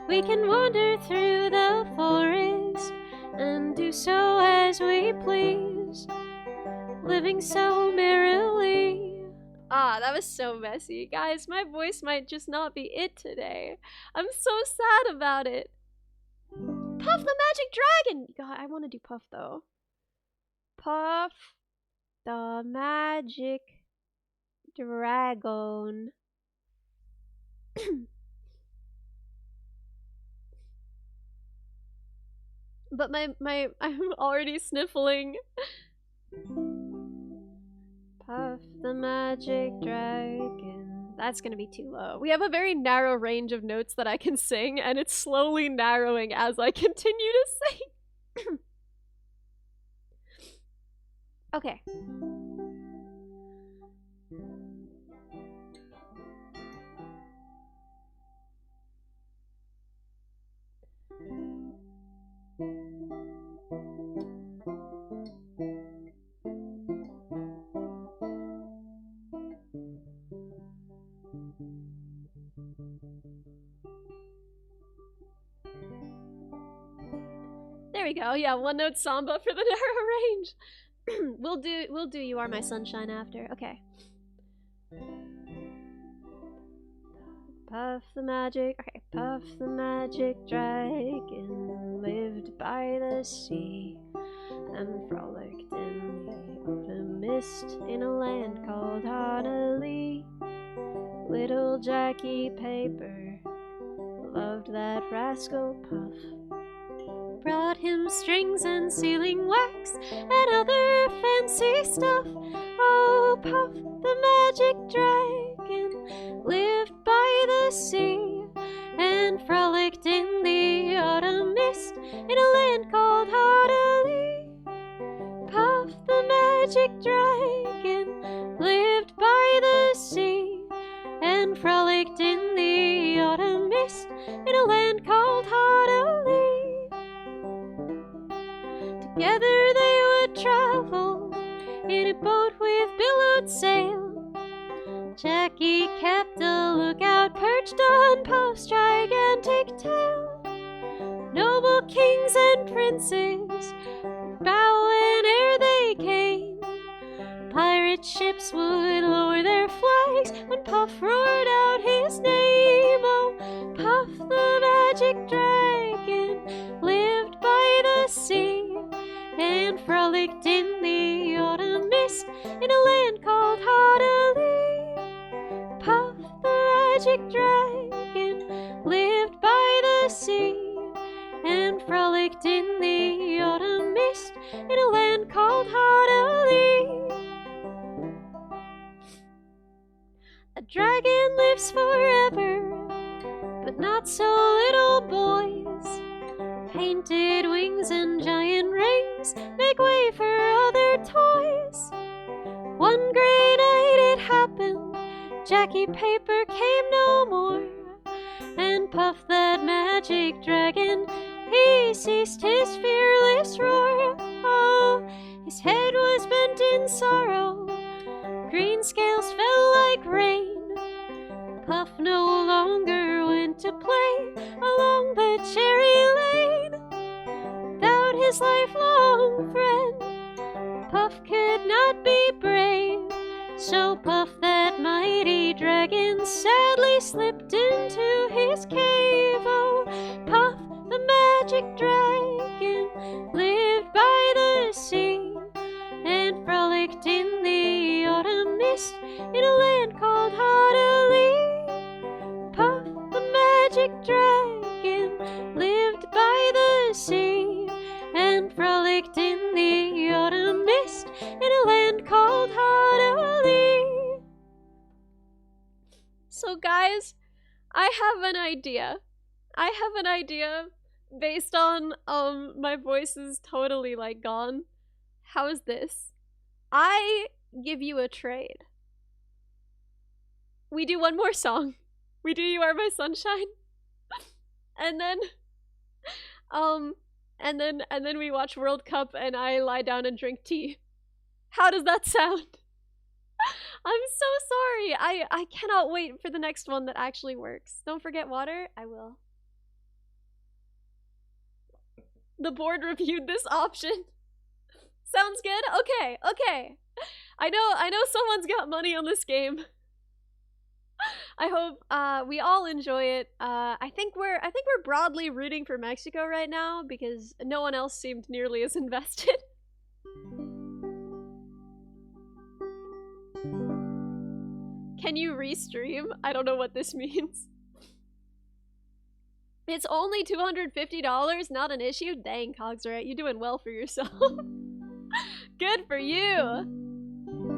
We can wander through the forest and do so as we please, living so merrily. Ah, that was so messy. Guys, my voice might just not be it today. I'm so sad about it. Puff the Magic Dragon! God, I want to do Puff though. Puff the Magic Dragon. But I'm already sniffling. Puff the Magic Dragon. That's gonna be too low. We have a very narrow range of notes that I can sing, and it's slowly narrowing as I continue to sing. Okay. There we go. Yeah, one note samba for the narrow range. We'll do You Are My Sunshine after. Okay. Puff the magic, okay. Puff the magic dragon lived by the sea and frolicked in the autumn mist in a land called Honolulu. Little Jackie Paper loved that rascal Puff. Brought him strings and sealing wax and other fancy stuff. Oh, Puff the magic dragon lived by the sea and frolicked in the autumn mist in a land called Honolulu. Puff the magic dragon lived by the sea and frolicked in the autumn mist in a land called Honolulu. Together they would travel in a boat with billowed sail. Jackie kept a lookout perched on Puff's gigantic tail. Noble kings and princes would bow whene'er they came. Pirate ships would lower their flags when Puff roared out his name. Oh, Puff the magic dragon lived by the sea and frolicked in the autumn mist in a land called Honolulu. Puff the magic dragon lived by the sea frolicked in the autumn mist in a land called Haudali. A dragon lives forever, but not so little boys. Painted wings and giant rings make way for other toys. One gray night it happened, Jackie Paper came no more, and Puff, that magic dragon, he ceased his fearless roar. Oh, his head was bent in sorrow, green scales fell like rain. Puff no longer went to play along the cherry lane. Without his lifelong friend, Puff could not be brave. So Puff, that mighty dragon, sadly slipped into his cave. Oh, Puff, the magic dragon, lived by the sea and frolicked in the autumn mist in a land called Haudali. Puff, the magic dragon, lived by the sea and frolicked in the autumn mist in a land called Haudali. So guys, I have an idea. Based on my voice is totally like gone. How is this? I give you a trade. We do one more song. We do You Are My Sunshine. and then we watch World Cup and I lie down and drink tea. How does that sound? I'm so sorry. I cannot wait for the next one that actually works. Don't forget water. I will. The board reviewed this option. Sounds good? Okay. I know someone's got money on this game. I hope we all enjoy it. I think we're broadly rooting for Mexico right now because no one else seemed nearly as invested. Can you restream? I don't know what this means. It's only $250, not an issue? Dang, Cogsrat, you're doing well for yourself. Good for you.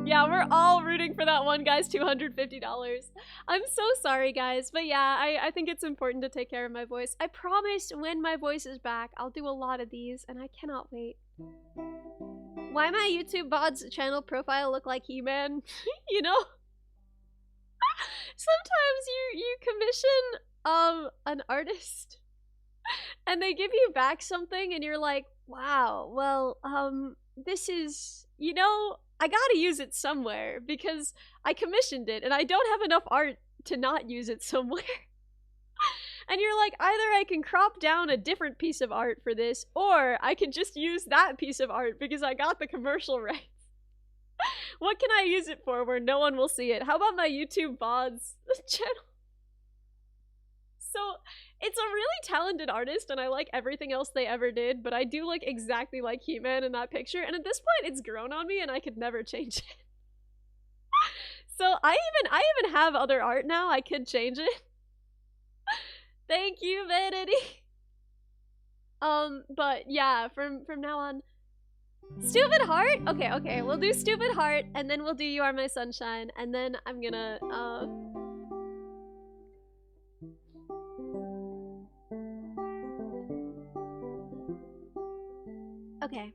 Yeah, we're all rooting for that one guy's $250. I'm so sorry, guys, but yeah, I think it's important to take care of my voice. I promise when my voice is back, I'll do a lot of these, and I cannot wait. Why my YouTube VOD's channel profile look like He-Man? You know? Sometimes you commission an artist and they give you back something and you're like, wow, well, this is, you know, I gotta use it somewhere because I commissioned it and I don't have enough art to not use it somewhere. And you're like, either I can crop down a different piece of art for this, or I can just use that piece of art because I got the commercial rights. What can I use it for where no one will see it? How about my YouTube VODs channel? So, it's a really talented artist and I like everything else they ever did, but I do look exactly like He-Man in that picture, and at this point it's grown on me and I could never change it. So I even have other art now, I could change it. Thank you, Vanity. But yeah, from now on, Stupid Heart? Okay, we'll do Stupid Heart, and then we'll do You Are My Sunshine, and then I'm gonna, okay.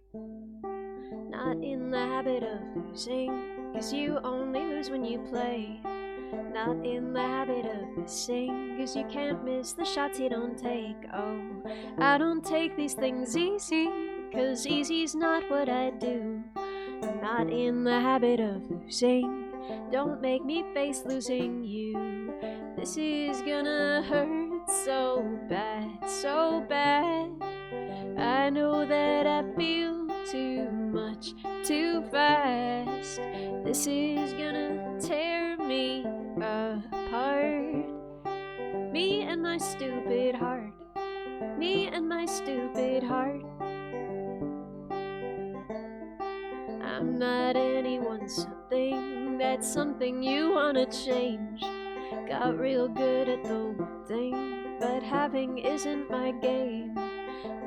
Not in the habit of losing, 'cause you only lose when you play. Not in the habit of missing, 'cause you can't miss the shots you don't take. Oh, I don't take these things easy, 'cause easy's not what I do. I'm not in the habit of losing, don't make me face losing you. This is gonna hurt so bad, so bad. I know that I feel too much, too fast. This is gonna tear me apart. Me and my stupid heart. Me and my stupid heart. I'm not anyone's something, that's something you wanna change. Got real good at the one thing, but having isn't my game.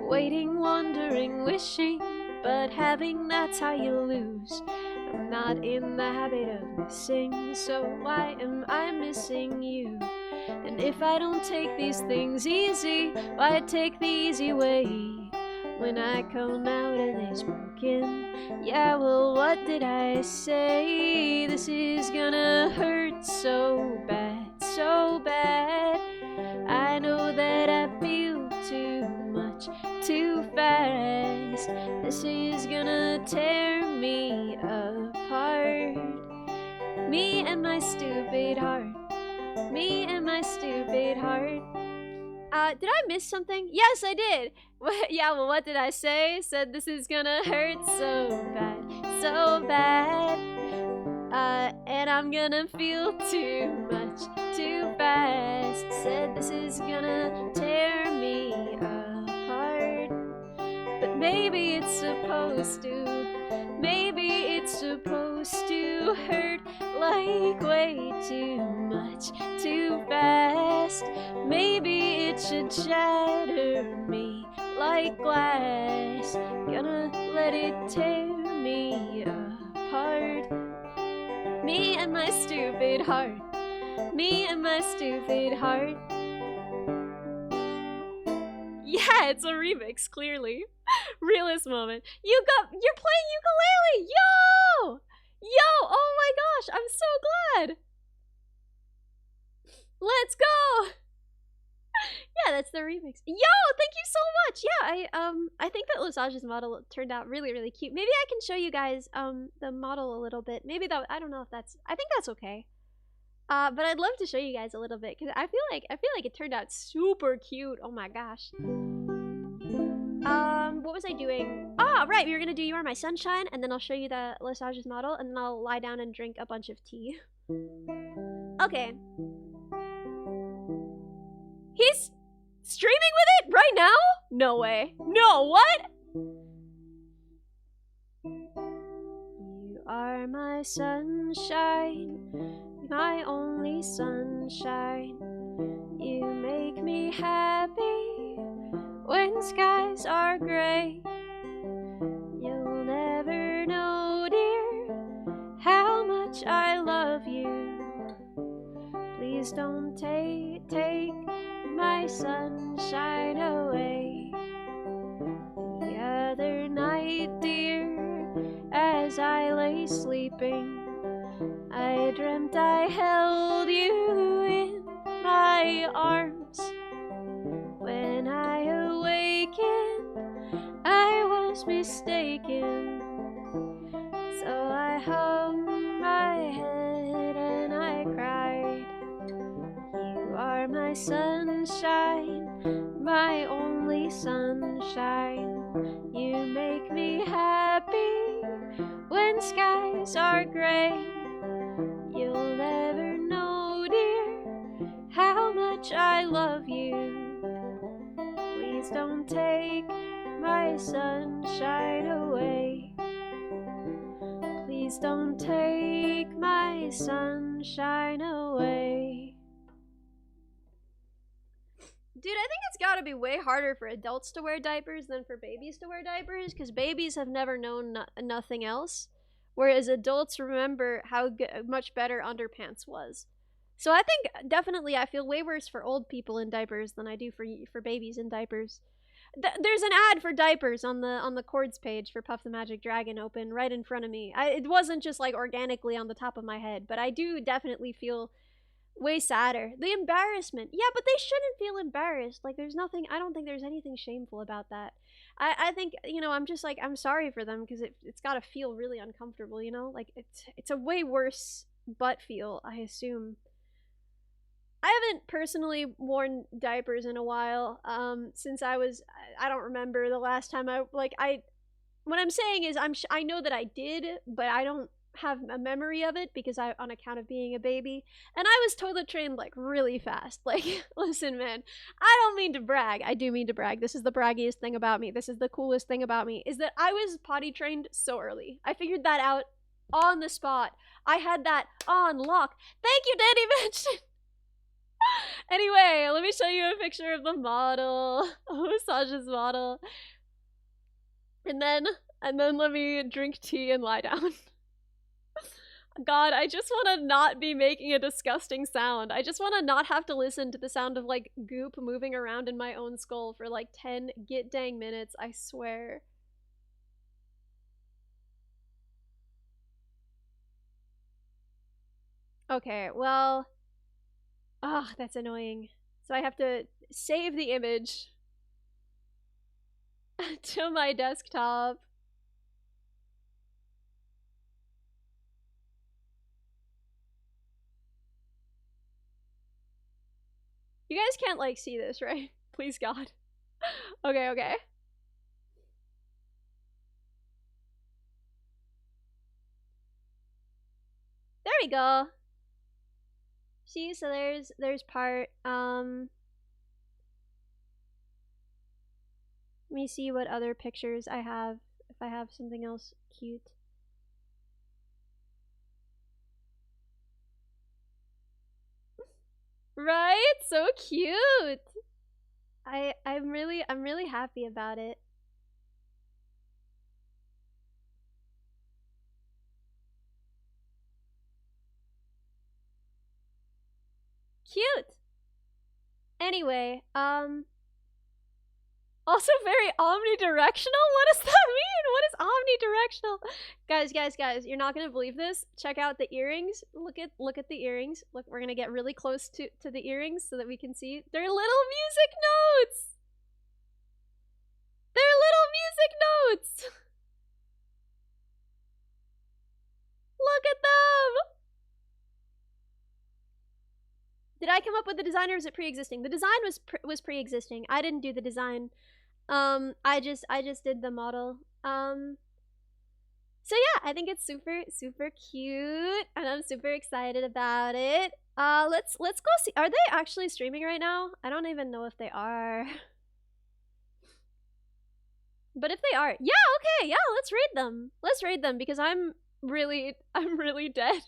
Waiting, wondering, wishing, but having, that's how you lose. I'm not in the habit of missing, so why am I missing you? And if I don't take these things easy, why take the easy way? When I come out of this broken, yeah, well, what did I say? This is gonna hurt so bad, so bad. I know that I feel too much, too fast. This is gonna tear me apart. Me and my stupid heart. Me and my stupid heart. Did I miss something? Yes, I did. Yeah, well, what did I say? Said this is gonna hurt so bad, so bad. And I'm gonna feel too much, too fast. Said this is gonna tear me apart. But maybe it's supposed to. Maybe it's supposed to hurt like way too much, too fast. Maybe it should shatter me like glass. Gonna let it tear me apart. Me and my stupid heart. Me and my stupid heart. Yeah, it's a remix, clearly. Realist moment. You're playing ukulele! Yo! Yo! Oh my gosh, I'm so glad! Let's go! Yeah, that's the remix. Yo, thank you so much. Yeah, I think that Lesage's model turned out really, really cute. Maybe I can show you guys the model a little bit. Maybe that, I don't know if that's, I think that's okay. But I'd love to show you guys a little bit because I feel like it turned out super cute. Oh my gosh. What was I doing? Ah, right, we were gonna do You Are My Sunshine, and then I'll show you the Lesage's model, and then I'll lie down and drink a bunch of tea. Okay. He's streaming with it right now? No way. No, what? You are my sunshine, my only sunshine. You make me happy when skies are gray. You'll never know, dear, how much I love you. Please don't take my sunshine away. The other night, dear, as I lay sleeping, I dreamt I held you in my arms. When I awakened, I was mistaken. So I hung my head and I cried. You are my sunshine, my only sunshine. You make me happy when skies are gray. You'll never know, dear, how much I love you. Please don't take my sunshine away. Please don't take my sunshine away. Dude, I think it's gotta be way harder for adults to wear diapers than for babies to wear diapers, because babies have never known nothing else, whereas adults remember how much better underpants was. So I think definitely I feel way worse for old people in diapers than I do for babies in diapers. There's an ad for diapers on the chords page for Puff the Magic Dragon open right in front of me. It wasn't just like organically on the top of my head, but I do definitely feel way sadder. The embarrassment. Yeah, but they shouldn't feel embarrassed. Like, there's nothing, I don't think there's anything shameful about that. I think, you know, I'm just like, I'm sorry for them because it's gotta feel really uncomfortable, you know? Like, it's a way worse butt feel, I assume. I haven't personally worn diapers in a while, since I don't remember the last time what I'm saying is I know that I did, but I don't have a memory of it because on account of being a baby, and I was toilet trained like really fast. Like, listen, man, I don't mean to brag. I do mean to brag. This is the braggiest thing about me. This is the coolest thing about me, is that I was potty trained so early. I figured that out on the spot. I had that on lock. Thank you, Danny Mansion. Anyway, let me show you a picture of the model. Massage's model. And then let me drink tea and lie down. God, I just want to not be making a disgusting sound. I just want to not have to listen to the sound of like goop moving around in my own skull for like 10 get dang minutes, I swear. Okay, well, oh, that's annoying. So I have to save the image to my desktop. You guys can't like see this, right? Please God. Okay, okay. There we go. See, so there's part. Let me see what other pictures I have, if I have something else cute. Right? So cute. I'm really happy about it. Cute. Anyway, also very omnidirectional? What does that mean? What is omnidirectional? Guys, you're not gonna believe this. Check out the earrings. Look at the earrings. Look, we're gonna get really close to the earrings so that we can see. They're little music notes! They're little music notes! Look at them! Did I come up with the design or is it pre-existing? The design was pre-existing. I didn't do the design. I just did the model. So yeah, I think it's super cute and I'm super excited about it. Let's go see. Are they actually streaming right now? I don't even know if they are. But if they are, yeah, okay, yeah, let's raid them. Let's raid them because I'm really dead.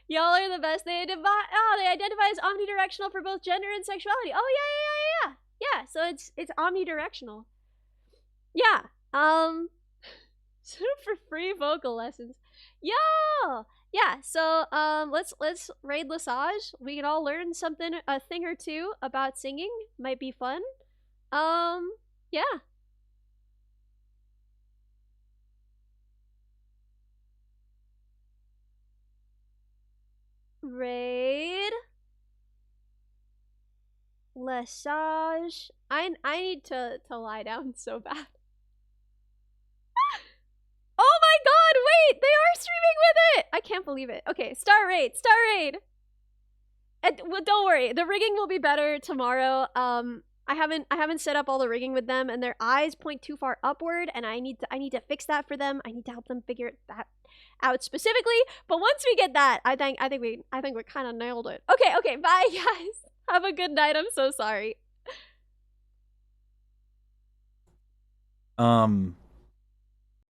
Y'all are the best. They identify as omnidirectional for both gender and sexuality. Oh yeah. So it's omnidirectional. Yeah. For free vocal lessons. Yo! Yeah, so let's raid Lesage. We can all learn something, a thing or two about singing. Might be fun. Yeah. Raid Lesage. I need to lie down so bad. Oh my god, wait! They are streaming with it! I can't believe it. Okay, start raid. And well, don't worry, the rigging will be better tomorrow. I haven't set up all the rigging with them, and their eyes point too far upward, and I need to fix that for them. I need to help them figure that out specifically. But once we get that, I think we kind of nailed it. Okay, bye guys. Have a good night. I'm so sorry.